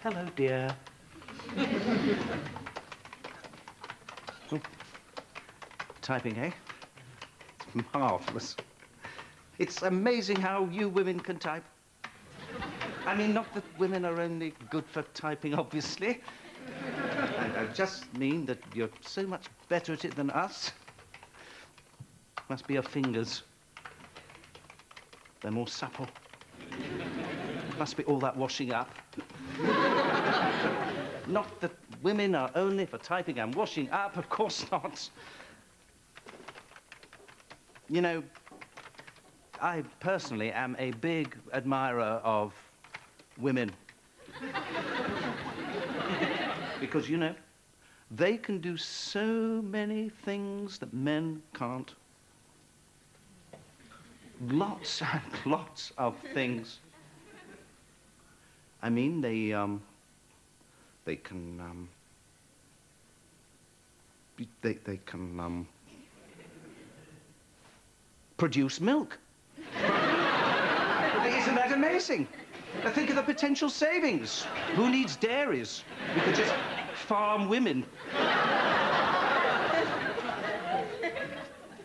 Hello, dear. Oh. Typing, eh? It's marvellous. It's amazing how you women can type. I mean, not that women are only good for typing, obviously. I just mean that you're so much better at it than us. Must be your fingers. They're more supple. Must be all that washing up. Not that women are only for typing and washing up, of course not. You know, I personally am a big admirer of women. Because, you know, they can do so many things that men can't. Lots and lots of things. I mean, they can produce milk. Isn't that amazing? Now think of the potential savings. Who needs dairies? We could just farm women.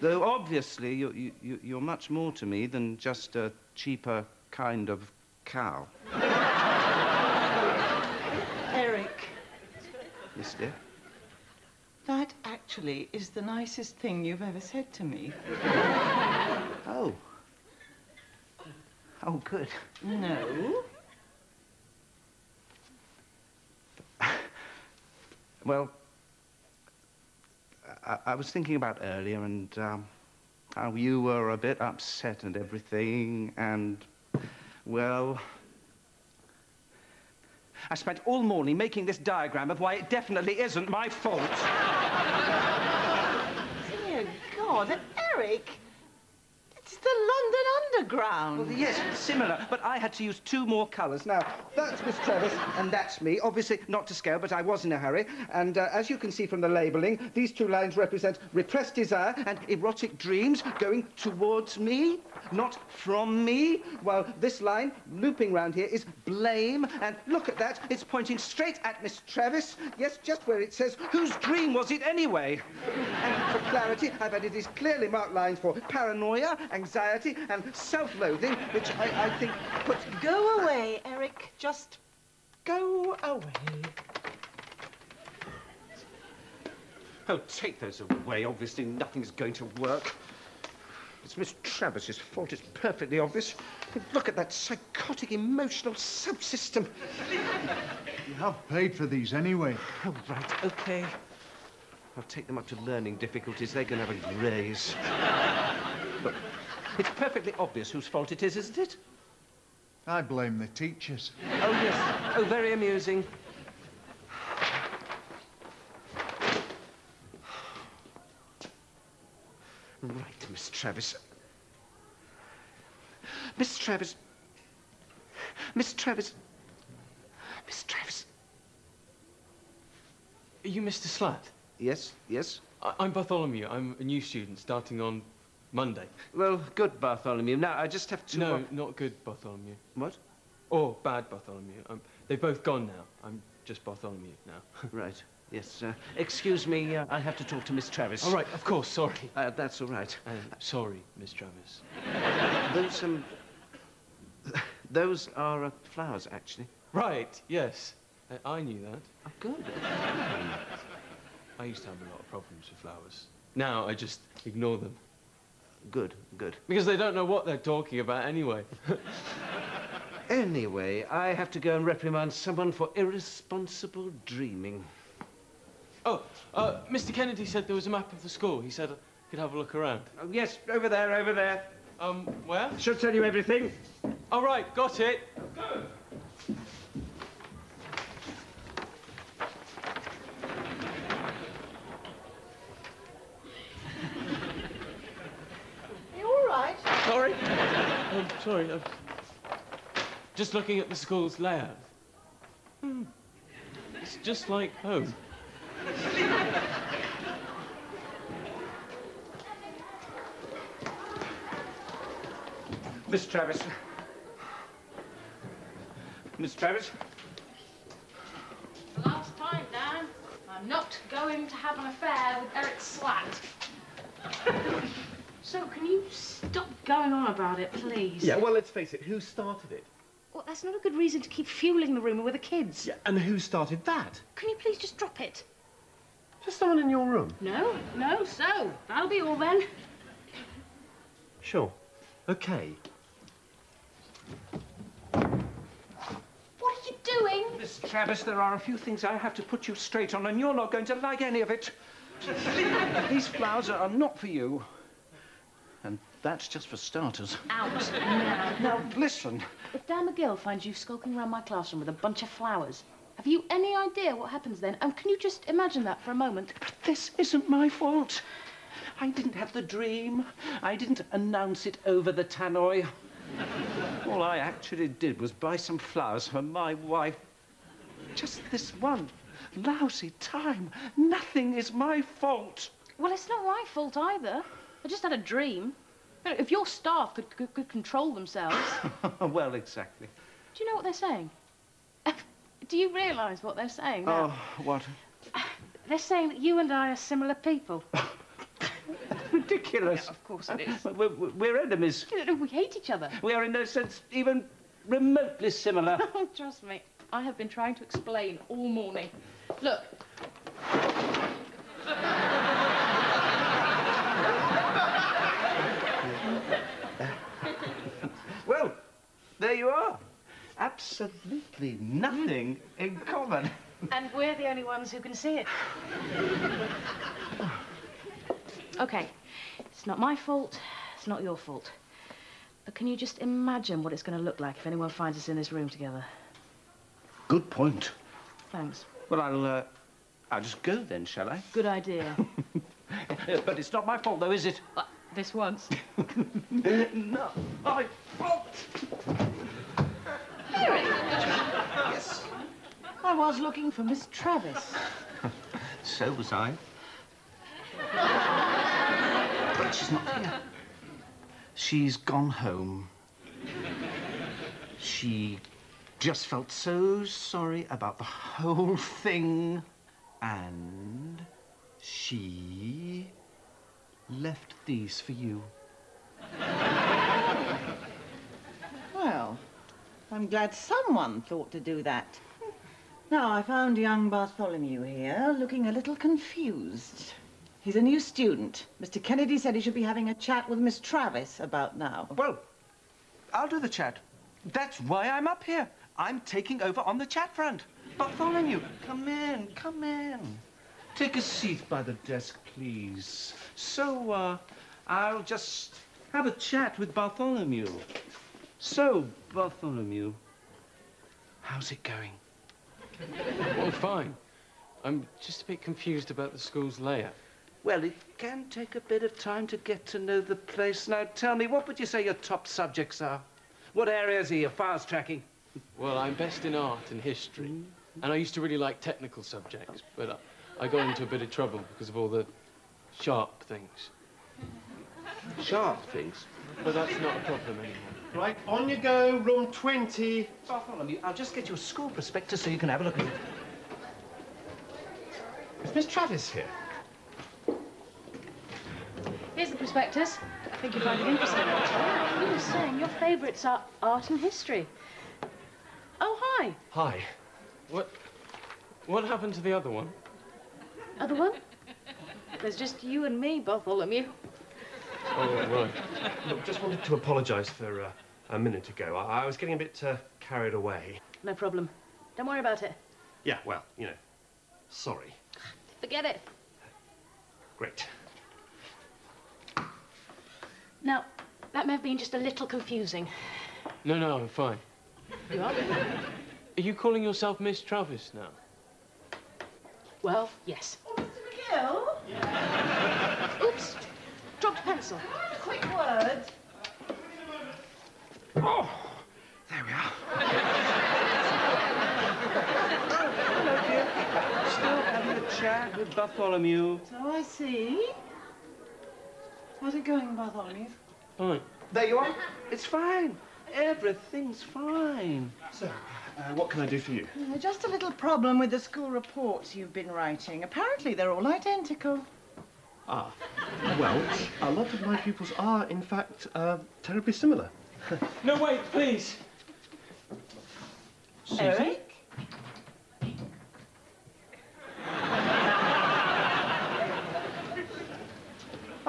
Though obviously you're much more to me than just a cheaper kind of cow. Eric. Yes, dear? That actually is the nicest thing you've ever said to me. Oh. Oh, good. No. Well, I was thinking about earlier and how you were a bit upset and everything, and, well, I spent all morning making this diagram of why it definitely isn't my fault. Dear God, Eric, it's the London Underground. Well, yes, similar, but I had to use 2 more colours. Now, that's Miss Travis, and that's me. Obviously, not to scale, but I was in a hurry. And as you can see from the labelling, these 2 lines represent repressed desire and erotic dreams going towards me, not from me. While this line, looping round here, is blame. And look at that, it's pointing straight at Miss Travis. Yes, just where it says, whose dream was it anyway? And for clarity, I've added these clearly marked lines for paranoia, anxiety, and self-loathing, which I think puts... Go away, Eric. Just go away. Oh, take those away. Obviously, nothing's going to work. It's Miss Travis's fault. It's perfectly obvious. Look at that psychotic emotional subsystem. You have paid for these anyway. Oh, right, OK. I'll take them up to learning difficulties. They can have a raise. Look, it's perfectly obvious whose fault it is, isn't it? I blame the teachers. Oh, yes. Oh, very amusing. Right, Miss Travis. Miss Travis. Miss Travis. Miss Travis. Are you Mr. Slatt? Yes, yes. I'm Bartholomew. I'm a new student starting on Monday. Well, good, Bartholomew. Now, I just have to... No, not good, Bartholomew. What? Or bad, Bartholomew. They've both gone now. I'm just Bartholomew now. Right. Yes, excuse me, I have to talk to Miss Travis. All right, of course, sorry. That's all right. Sorry, Miss Travis. Those are flowers, actually. Right, yes. I knew that. Oh, good. I used to have a lot of problems with flowers. Now I just ignore them. Good, good. Because they don't know what they're talking about anyway. Anyway, I have to go and reprimand someone for irresponsible dreaming. Oh, Mr. Kennedy said there was a map of the school. He said I could have a look around. Oh, yes, over there, over there. Where? Should tell you everything. All right, got it. Go. Are you all right? Sorry. Sorry. Just looking at the school's layout. It's just like home. Miss Travis. Miss Travis. I'm not going to have an affair with Eric Slat. So, can you stop going on about it, please? Yeah, well, let's face it, who started it? Well, that's not a good reason to keep fueling the rumour with the kids. Yeah, and who started that? Can you please just drop it? Just someone in your room? No, so, that'll be all then. Sure. Okay. What are you doing? Miss Travis, there are a few things I have to put you straight on, and you're not going to like any of it. These flowers are not for you. And that's just for starters. Out now. Now, listen. If Dan McGill finds you skulking around my classroom with a bunch of flowers, have you any idea what happens then? And can you just imagine that for a moment? But this isn't my fault. I didn't have the dream. I didn't announce it over the tannoy. All I actually did was buy some flowers for my wife. Just this one lousy time. Nothing is my fault. Well, it's not my fault either. I just had a dream. You know, if your staff could control themselves... Well, exactly. Do you know what they're saying? Do you realise what they're saying now? Oh, what? They're saying that you and I are similar people. Ridiculous. Yeah, of course it is. We're enemies. We hate each other. We are in no sense even remotely similar. Trust me, I have been trying to explain all morning. Look. Well, there you are. Absolutely nothing in common. And we're the only ones who can see it. OK, it's not my fault, it's not your fault. But can you just imagine what it's going to look like if anyone finds us in this room together? Good point. Thanks. Well, I'll just go then, shall I? Good idea. But it's not my fault, though, is it? This once. Not my fault. Eric! Yes. I was looking for Miss Travis. So was I. But she's not here. She's gone home. She just felt so sorry about the whole thing. And she left these for you. Well, I'm glad someone thought to do that. Now, I found young Bartholomew here, looking a little confused. He's a new student. Mr. Kennedy said he should be having a chat with Miss Travis about now. Well, I'll do the chat. That's why I'm up here. I'm taking over on the chat front. Bartholomew, come in, come in. Take a seat by the desk, please. So, I'll just have a chat with Bartholomew. So, Bartholomew, how's it going? Well, fine. I'm just a bit confused about the school's layout. Well, it can take a bit of time to get to know the place. Now, tell me, what would you say your top subjects are? What areas are you fast tracking? Well, I'm best in art and history. And I used to really like technical subjects, but I got into a bit of trouble because of all the sharp things. Sharp things? But that's not a problem anymore. Right, on you go, room 20. Bartholomew, I'll just get you a school prospectus so you can have a look at it. Is Miss Travis here? Here's the prospectus. I think you'll find it interesting. You were saying your favourites are art and history. Oh, hi. Hi. What happened to the other one? Other one? There's just you and me, Bartholomew. Oh, right. Look, just wanted to apologise for a minute ago. I was getting a bit carried away. No problem. Don't worry about it. Yeah, well, you know, sorry. Forget it. Great. Now, that may have been just a little confusing. No, I'm fine. You are? Are you calling yourself Miss Travis now? Well, yes. Oh, Mr. McGill? Oops. Dropped a pencil. Quick word. Oh, there we are. Hello, dear. Still having a chat with Bartholomew. So I see. How's it going, Bartholomew? Fine. There you are. It's fine. Everything's fine. So, what can I do for you? Just a little problem with the school reports you've been writing. Apparently they're all identical. Ah, well, a lot of my pupils are, in fact, terribly similar. No, wait, please. Eric?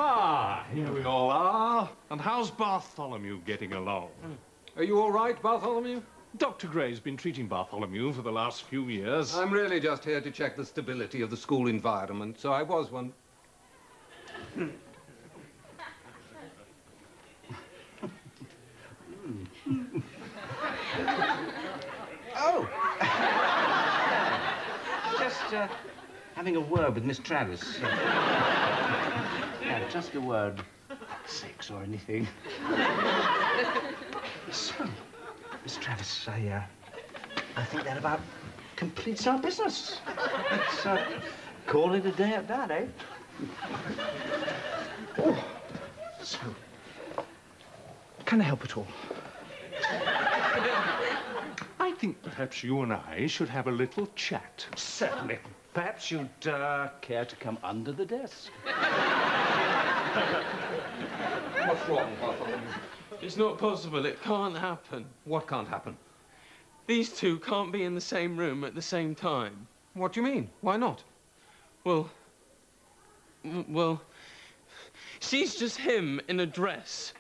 Ah, here we all are. And how's Bartholomew getting along? Are you all right, Bartholomew? Dr. Gray's been treating Bartholomew for the last few years. I'm really just here to check the stability of the school environment, so I was one. Oh! Just having a word with Miss Travis. Yeah, just a word. Sex or anything. So, Miss Travis, I think that about completes our business. Let's call it a day at that, eh? Oh, so, can I help at all? I think perhaps you and I should have a little chat. Certainly. Perhaps you'd care to come under the desk. What's wrong, Bartholomew? It's not possible. It can't happen. What can't happen? These two can't be in the same room at the same time. What do you mean? Why not? Well, she's just him in a dress.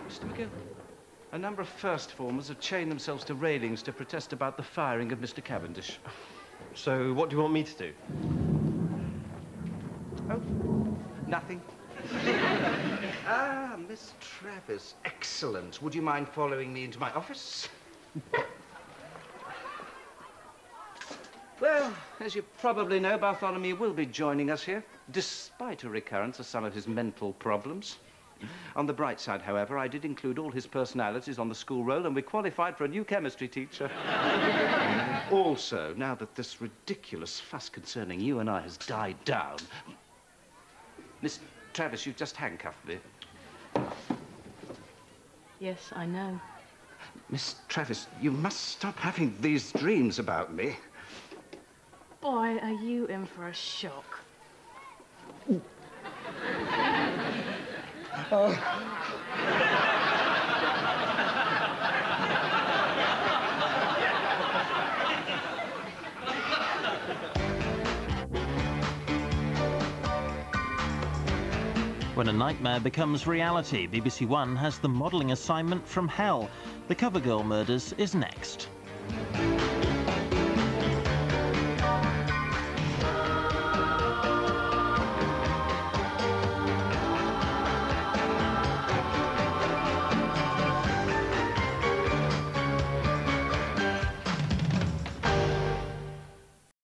Mr. McGill. A number of first formers have chained themselves to railings to protest about the firing of Mr. Cavendish. So, what do you want me to do? Oh, nothing. Miss Travis, excellent. Would you mind following me into my office? Well, as you probably know, Bartholomew will be joining us here, despite a recurrence of some of his mental problems. On the bright side, however, I did include all his personalities on the school roll, and we qualified for a new chemistry teacher. Also, now that this ridiculous fuss concerning you and I has died down... Miss Travis, you've just handcuffed me. Yes, I know. Miss Travis, you must stop having these dreams about me. Boy, are you in for a shock. When a nightmare becomes reality, BBC One has the modelling assignment from hell. The Covergirl Murders is next.